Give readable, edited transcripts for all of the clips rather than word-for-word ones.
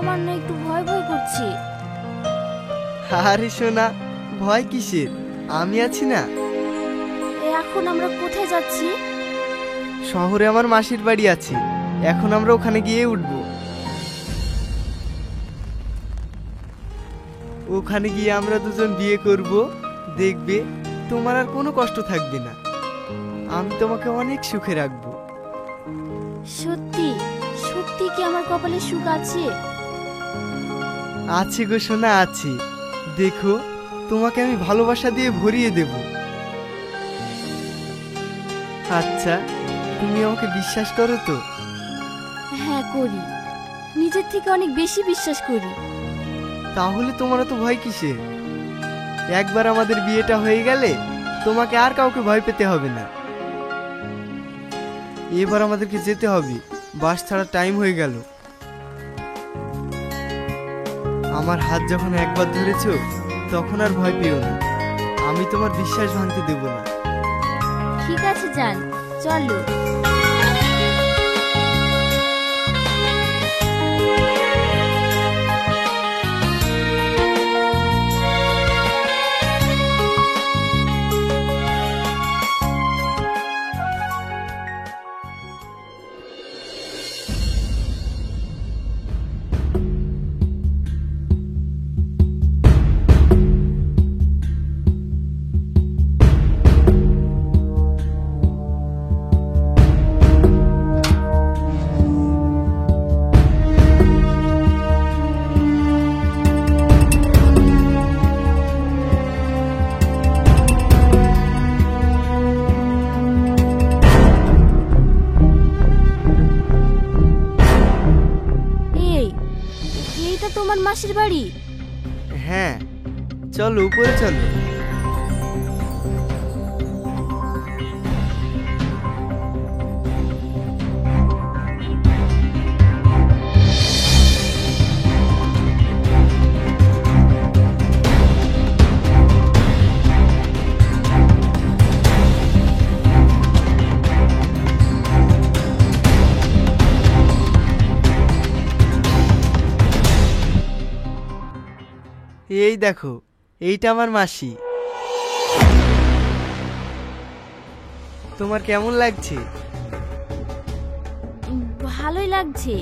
আমার না একটু ভয় ভয় করছে। আরে সোনা, ভয় কিসের, আমি আছি না। এখন আমরা কোথায় যাচ্ছি? শহরে আমার মাসির বাড়ি আছে, এখন আমরা ওখানে গিয়ে উঠবো। ওখানে গিয়ে আমরা দুজন বিয়ে করব, দেখবে তোমার আর কোনো কষ্ট থাকবে না। আমি তোমাকে অনেক সুখে রাখবো। সত্যি সত্যি কি আমার কপালে সুখ আছে? আছে গো সোনা, আছে। দেখো, তোমাকে আমি ভালোবাসা দিয়ে ভরিয়ে দেব। আচ্ছা, তুমি আমাকে বিশ্বাস করো তো? হ্যাঁ করি, নিজের থেকে অনেক বেশি বিশ্বাস করি। তাহলে তোমারও তো ভয় কিসের? একবার আমাদের বিয়েটা হয়ে গেলে তোমাকে আর কাউকে ভয় পেতে হবে না। এবার আমাদেরকে যেতে হবে, বাস ছাড়া টাইম হয়ে গেল। আমার হাত যখন একবার ধরেছো, তখন আর ভয় পেও না। আমি তোমার বিশ্বাস ভাঙতে দেব না। ঠিক আছে যান, চলো। এইটা তোমার মাসির বাড়ি? হ্যাঁ, চলো উপরে চলো। এই দেখো, এইটা আমার মাসি। তোমার কেমন লাগছে? ভালোই লাগছে।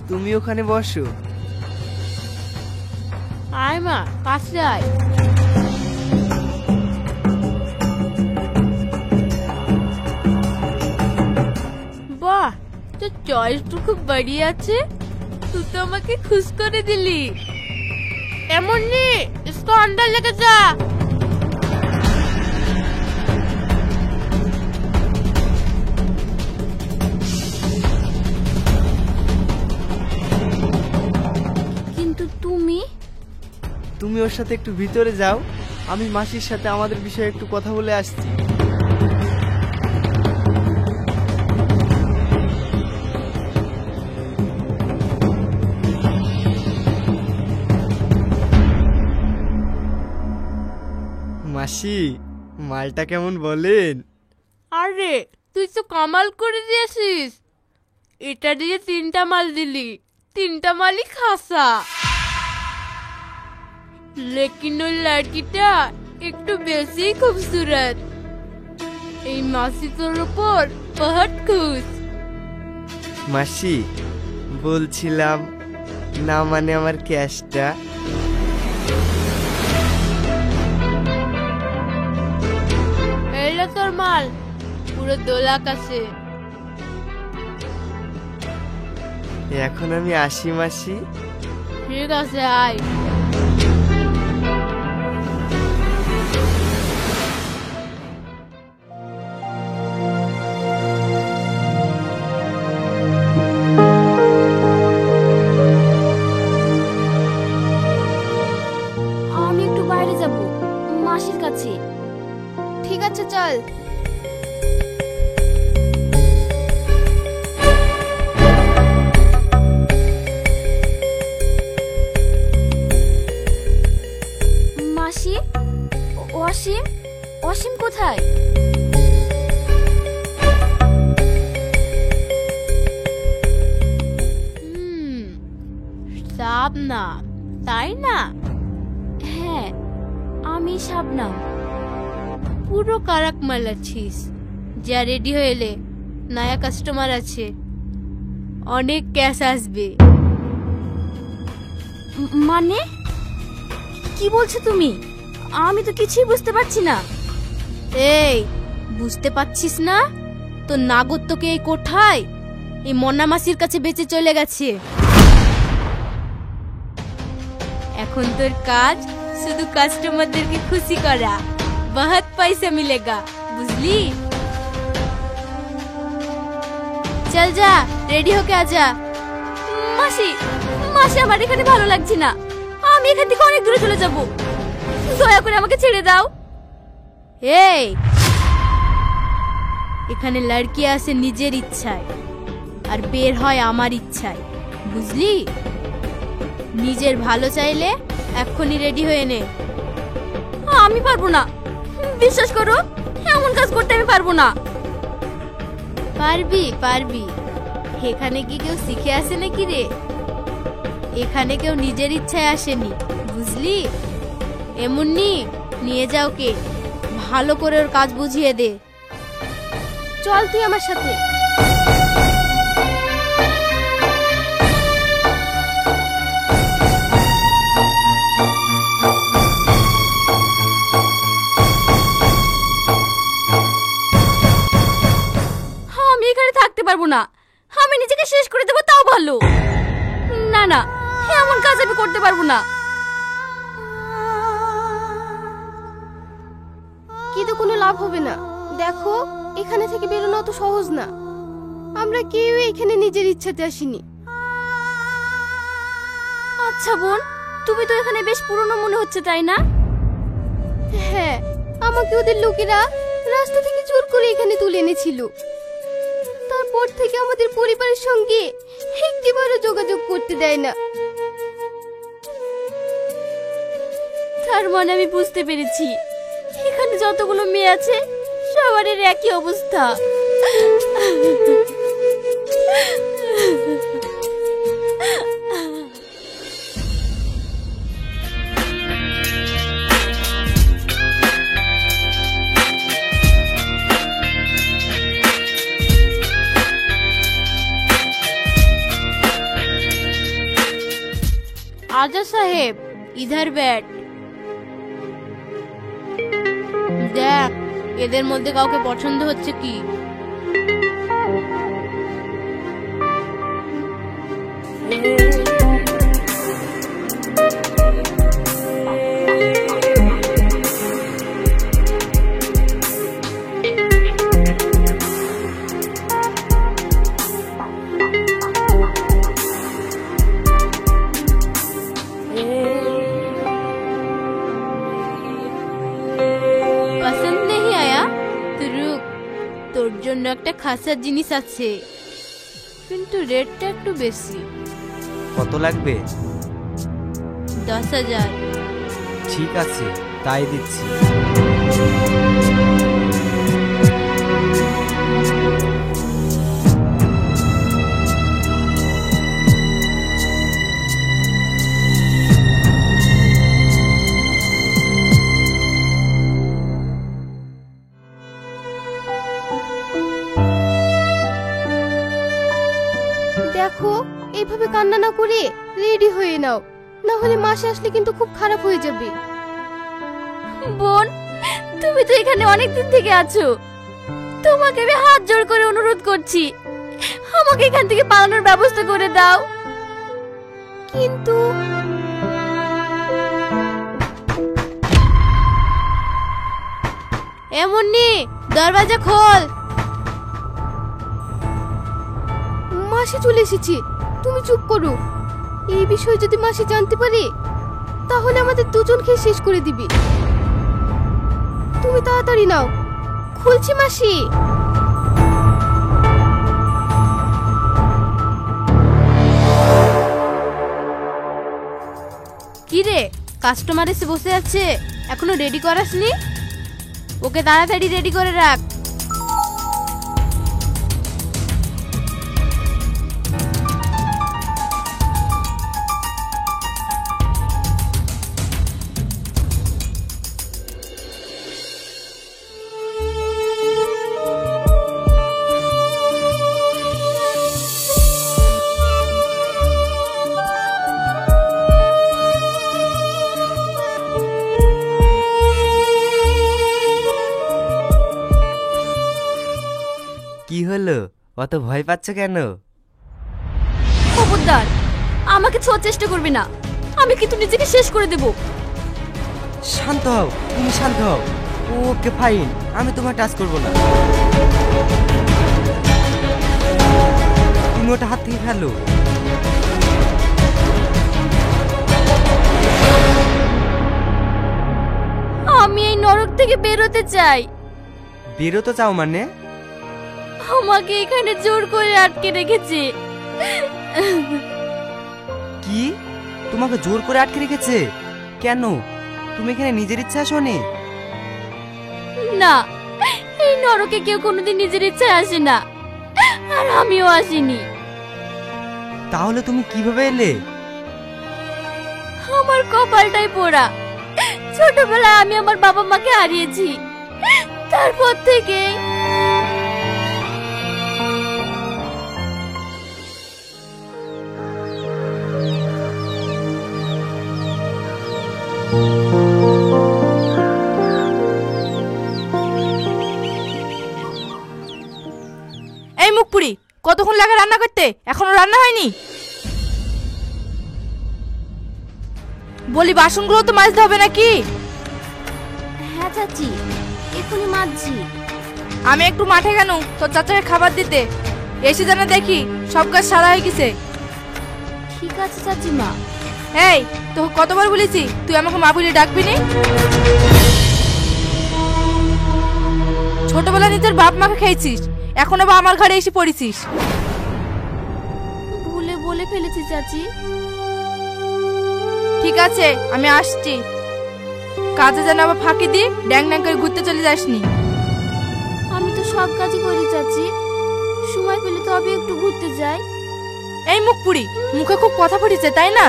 তুমি ওখানে বসো। আয় মা, কাছে আয়। বাহ, তোর চয়েস তো খুব বাড়িয়ে আছে। তুই তো আমাকে খুশ করে দিলি। এমন নে, इसको अंदर लेके जा। কিন্তু তুমি ওর সাথে একটু ভিতরে যাও, আমি মাসির সাথে আমাদের বিষয়ে একটু কথা বলে আসছি। মাসি, মালটা কেমন বলেন? আরে তুই তো কামাল করে দিয়েছিস। এটা দিয়ে 3টা মাল দিলি, 3টা মালই খাসা। लेकिन ওই লড়কিটা একটু বেশি খুবসুরত। এই মাসি তোর উপর বহুত খুশ। মাসি, বলছিলাম না, মানে আমার ক্যাশটা। এলো তোর মাল, পুরো 2 লাখ আছে। এখন আমি আসি মাসি। ঠিক আছে, আয়। আমি একটু বাইরে যাব, মাসির কাছে। ঠিক আছে, চল। মাসি, অসীম, অসীম কোথায়? শাবনাম, তাই না? হ্যাঁ, আমি শাবনাম। পুরো কারাক মালাচ্ছিস। যা, রেডি হয়ে এলে, নয়া কাস্টমার আছে, অনেক ক্যাশ আসবে। মানে কি বলছো তুমি? আমি তো কিছুই বুঝতে পারছি না। এই, বুঝতে পারছিস না? তো নাগর তোকে এই কোঠায় এই মন্না মাসির কাছে বেঁচে চলে গেছে। এখন তোর কাজ শুধু কাস্টমারদেরকে খুশি করা। বহুত পয়সা মিলেগা, বুঝলি? চল যা, রেডি হোকে আজা। মাসি, মাসি, আমার এখানে ভালো লাগছে না। আমি এখান থেকে অনেক দূরে চলে যাব। দয়া করে আমাকে ছেড়ে দাও। এই, এখানে লড়কি আসে নিজের ইচ্ছায় আর বের হয় আমার ইচ্ছায়, বুঝলি? নিজের ভালো চাইলে এক্ষুনি রেডি হয়ে নে। আমি পারবো না, বিশ্বাস করো, এমন কাজ করতে আমি পারবো না। পারবি, পারবি। এখানে কি কেউ শিখে আসে নাকি রে? এখানে কেউ নিজের ইচ্ছায় আসেনি, বুঝলি? এমনি নিয়ে যাও কে, ভালো করে ওর কাজ বুঝিয়ে দে। চল তুই আমার সাথে। আমি এখানে থাকতে পারবো না। আমি নিজেকে শেষ করে দেবো, তাও ভালো। না না, এমন কাজ আমি করতে পারবো না। কিন্তু কোনো লাভ হবে না। দেখো, এখানে থেকে বেরোনো অত সহজ না। আমরা কেউ এখানে নিজের ইচ্ছাতে আসিনি। আচ্ছা বোন, তুমি তো এখানে বেশ পুরনো মনে হচ্ছে, তাই না? হ্যাঁ, আমাকে ওদের লোকেরা রাস্তা থেকে জোর করে এখানে তুলে এনেছিল। তারপর থেকে আমাদের পরিবারের সঙ্গে একটিবারও যোগাযোগ করতে দেয় না। তার মানে আমি বুঝতে পেরেছি, এখানে যতগুলো মেয়ে আছে সবারই একই অবস্থা। आजा साहेब, इधर बैठ। দেখ এদের মধ্যে কাউকে পছন্দ হচ্ছে কি? পছন্দ नहीं आया तो रुक, তোর জন্য একটা খাসা জিনিস আছে, কিন্তু রেটটা একটু বেশি। কত লাগবে? 10,000। ঠিক আছে, তাই দিচ্ছি। দেখো, এইভাবে কান্না না করে রেডি হয়ে নাও, না হলে মাসে আসলে কিন্তু খুব খারাপ হয়ে যাবে। বোন, তুমি তো এখানে অনেক দিন থেকে আছো। তোমাকে আমি হাত জোড় করে অনুরোধ করছি, আমাকে এখান থেকে পালানোর ব্যবস্থা করে দাও। কিন্তু এমনি দরজা খোল। মাসি চলে এসেছে, তুমি চুপ করো। এই বিষয়ে যদি মাসি জানতে পারে তাহলে আমাদের দুজনকে শেষ করে দিবে। তুমি তাড়াতাড়ি নাও, খুলছি মাসি। কি রে, কাস্টমার এসে বসে আছে, এখনো রেডি করাসনি? ওকে তাড়াতাড়ি রেডি করে রাখ। অত ভয় পাচ্ছ কেন? খবরদার, আমাকে ছোঁয়ার চেষ্টা করবে না, আমি কিন্তু নিজেকে শেষ করে দেব। শান্ত হও, তুমি শান্ত হও। ওকে ফাইন, আমি তোমার টাচ করব না। তুমি ওটা হাত থেকে ফেলো। আমি এই নরক থেকে বেরোতে চাই। বেরোতে চাও মানে? আমাকে এখানে জোর করে আটকে রেখেছে। কি? তোমাকে জোর করে আটকে রেখেছে? কেন? তুমি এখানে নিজের ইচ্ছা আসোনি? না, এই নরকে কেউ কোনোদিন নিজের ইচ্ছায় আসে না, আর আমিও আসিনি। তাহলে তুমি কিভাবে এলে? আমার কপালটাই পোড়া। ছোটবেলায় আমি আমার বাবা মাকে হারিয়েছি, তারপর থেকে এই মুখপুরি, কতক্ষণ লাগে রান্না করতে? এখনো রান্না হয়নি? বলি বাসনগুলো তো মাজতে হবে নাকি? হ্যাঁ চাচি, এখনই মাজছি। আমি একটু মাঠে কেন তোর চাচাকে খাবার দিতে এসে জানা দেখি সব কাজ সারা হয়ে গেছে। ঠিক আছে চাচিমা। এই তো কতবার বলেছি তুই আমাকে মা বলে ডাকবি নি? ছোটবেলা নিজের বাপ মাকে খেয়েছিস, এখন আবার আমার ঘরে এসে পড়েছিস। ভুলে বলে ফেলেছি চাচি। ঠিক আছে, আমি আসছি। কাজে যেন আবার ফাঁকি দি ড্যাং ড্যাং করে ঘুরতে চলে যাসনি। আমি তো সব কাজই করি চাচি, সময় পেলে তো আমি একটু ঘুরতে যাই। এই মুখপুরি, মুখে খুব কথা ফুটেছে তাই না?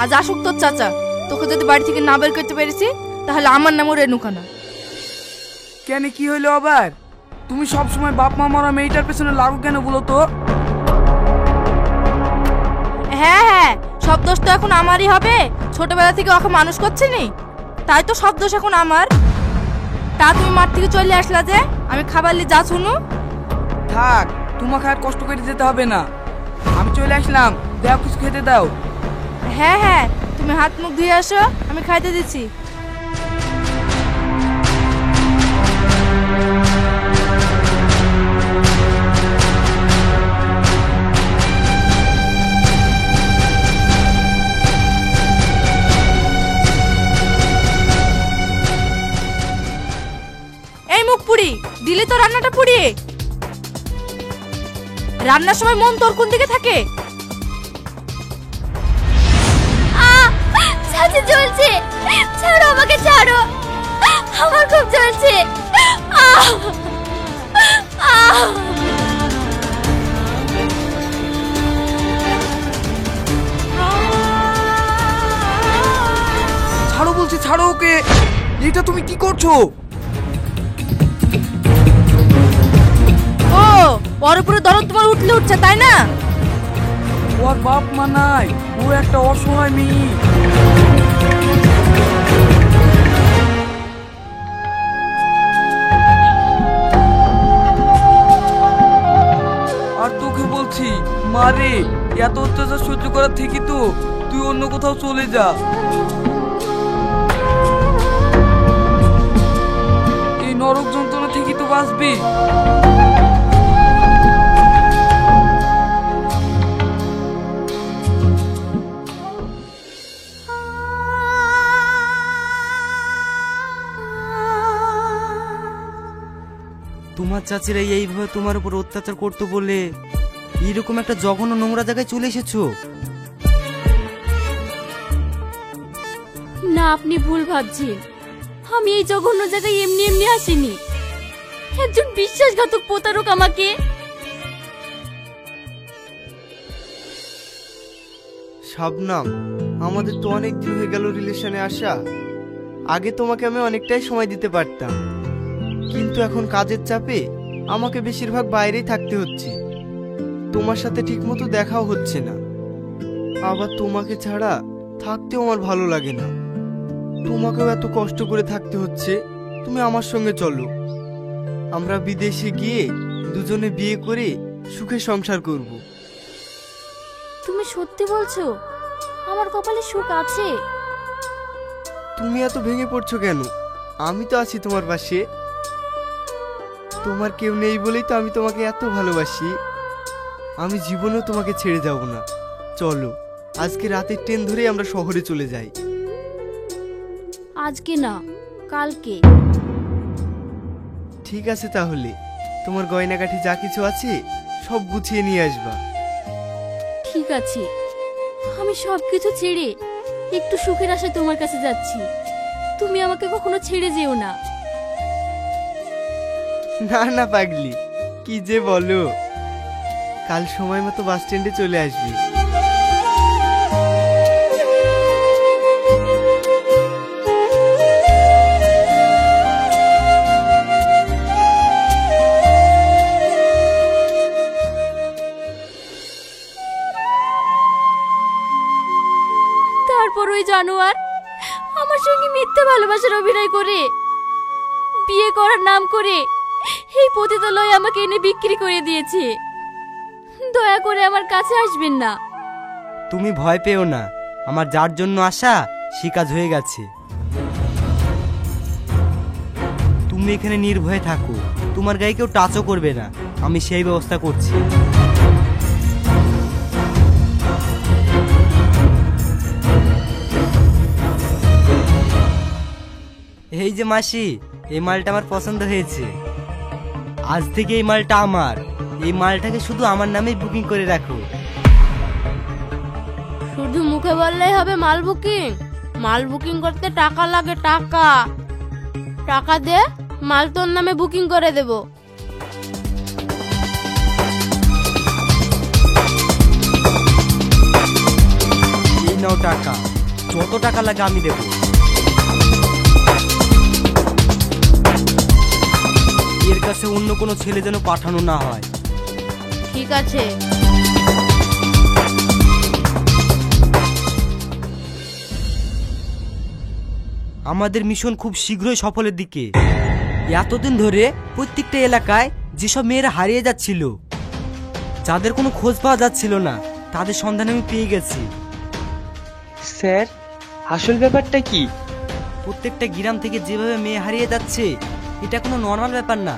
আজ আসুক তোর চাচা, তোকে যদি বাড়ি থেকে না বের করতে পেরেছি তাহলে আমার নামও রেণুকানা। কেন, কি হইলো আবার? তুমি সব সময় বাপ মা মারা মেয়েটার পেছনে লাগো কেন বলো তো? হ্যাঁ হ্যাঁ, সব দোষ তো এখন আমারই হবে। ছোটবেলা থেকে ওকে মানুষ করছে নি, তাই তো সব দোষ এখন আমার। তা তুমি মাঠ থেকে চলে আসলা যে, আমি খাবার নিয়ে যা শুনু। থাক, তোমাকে আর কষ্ট করে যেতে হবে না, আমি চলে আসলাম। দাও, কিছু খেতে দাও। হ্যাঁ হ্যাঁ, তুমি হাত মুখ ধুয়ে আসো, আমি খাইতে দিচ্ছি। এই মুখ পুরি, দিলে তো রান্নাটা পুড়িয়ে। রান্নার সময় মন তোর কোন দিকে থাকে? চাচি জ্বলছে, ছাড়ো আমাকে, ছাড়ো, আমার খুব জ্বলছে। ছাড়ো বলছি, ছাড়ো ওকে। এটা তুমি কি করছো? ও, ওর উপরে দরদ তোমার উঠলে উঠছে তাই না? ওর বাপ মা নাই, ও একটা অসহায় মেয়ে। আর তোকে বলছি, মারে, এত অত্যাচার সহ্য করার থেকে তো তুই অন্য কোথাও চলে যা। এই নরক যন্ত্রণা থেকে তো বাঁচবি। তোমার চাচিরা এইভাবে তোমার উপর অত্যাচার করতে বলে এরকম একটা জঘন্য নোংরা জায়গায় চলে এসেছো। না, আপনি ভুল ভাবছেন। আমি এই জঘন্য জায়গায় এমনি এমনি আসিনি। একজন বিশ্বাসঘাতক প্রতারক আমাকে। শাবনাম, আমাদের তো অনেক দিন হয়ে গেল রিলেশনে আসা। আগে তোমাকে আমি অনেকটাই সময় দিতে পারতাম, কিন্তু এখন কাজের চাপে আমাকে বেশিরভাগ বাইরেই থাকতে হচ্ছে। তোমার সাথে ঠিকমতো দেখাও হচ্ছে না। আবার তোমাকে ছাড়া থাকতেও আমার ভালো লাগে না। তোমাকেও এত কষ্ট করে থাকতে হচ্ছে, তুমি আমার সঙ্গে চলো। আমরা বিদেশে গিয়ে দুজনে বিয়ে করে সুখে সংসার করব। তুমি সত্যি বলছো? আমার কপালে সুখ আছে? তুমি এত ভেঙে পড়ছো কেন? আমি তো আছি তোমার পাশে। তোমার কেউ নেই বলেই তো আমি তোমাকে এত ভালোবাসি। আমি জীবনেও তোমাকে ছেড়ে যাব না। চলো আজকে রাতের ট্রেন ধরেই আমরা শহরে চলে যাই। আজকে না, কালকে। ঠিক আছে তাহলে, তোমার গয়নাগাঠি যা কিছু আছে সব গুছিয়ে নিয়ে আসবা। ঠিক আছে, আমি সবকিছু ছেড়ে একটু সুখের আশায় তোমার কাছে যাচ্ছি। তুমি আমাকে কখনো ছেড়ে যেও না। না না পাগলি, কি যে বলো। কাল সময় মতো বাস স্ট্যান্ডে চলে আসবি। তারপর ওই জানোয়ার আমার সঙ্গে মিথ্যা ভালোবাসার অভিনয় করে বিয়ে করার নাম করে এই পতিতালয়ে আমাকে এনে বিক্রি করে দিয়েছে। দয়া করে আমার কাছে আসবেন না। তুমি ভয় পেও না, আমার যার জন্য আসা সে কাজ হয়ে গেছে। তুমি এখানে নির্ভয়ে থাকো, তোমার গায়ে কেউ টাচও করবে না, আমি সেই ব্যবস্থা করছি। এই যে মাসি, এই মালটা আমার পছন্দ হয়েছে। আজ থেকে এই মালটা আমার। এই মালটাকে শুধু আমার নামেই বুকিং করে রাখো। শুধু মুখে বললেই হবে মাল বুকিং? মাল বুকিং করতে টাকা লাগে, টাকা। টাকা দে, মাল তোর নামে বুকিং করে দেব। এই নাও টাকা, যত টাকা লাগে আমি দেবো। এর কাছে অন্য কোনো ছেলে যেন পাঠানো না হয়। ঠিক আছে। আমাদের মিশন খুব শীঘ্রই সফলের দিকে। এতদিন ধরে প্রত্যেকটা এলাকায় যেসব মেয়েরা হারিয়ে যাচ্ছিল, যাদের কোনো খোঁজ পাওয়া যাচ্ছিল না, তাদের সন্ধান আমি পেয়ে গেছি। স্যার, আসল ব্যাপারটা কি? প্রত্যেকটা গ্রাম থেকে যেভাবে মেয়ে হারিয়ে যাচ্ছে, এটা কোনো নর্মাল ব্যাপার না।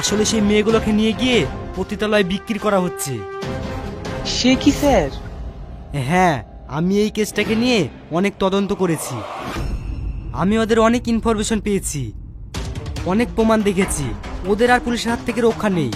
আসলে সেই মেয়েগুলোকে নিয়ে গিয়ে পতিতালয়ে বিক্রি করা হচ্ছে। সে কি স্যার? হ্যাঁ, আমি এই কেসটাকে নিয়ে অনেক তদন্ত করেছি। আমি ওদের অনেক ইনফরমেশন পেয়েছি, অনেক প্রমাণ দেখেছি। ওদের আর পুলিশের হাত থেকে রক্ষা নেই।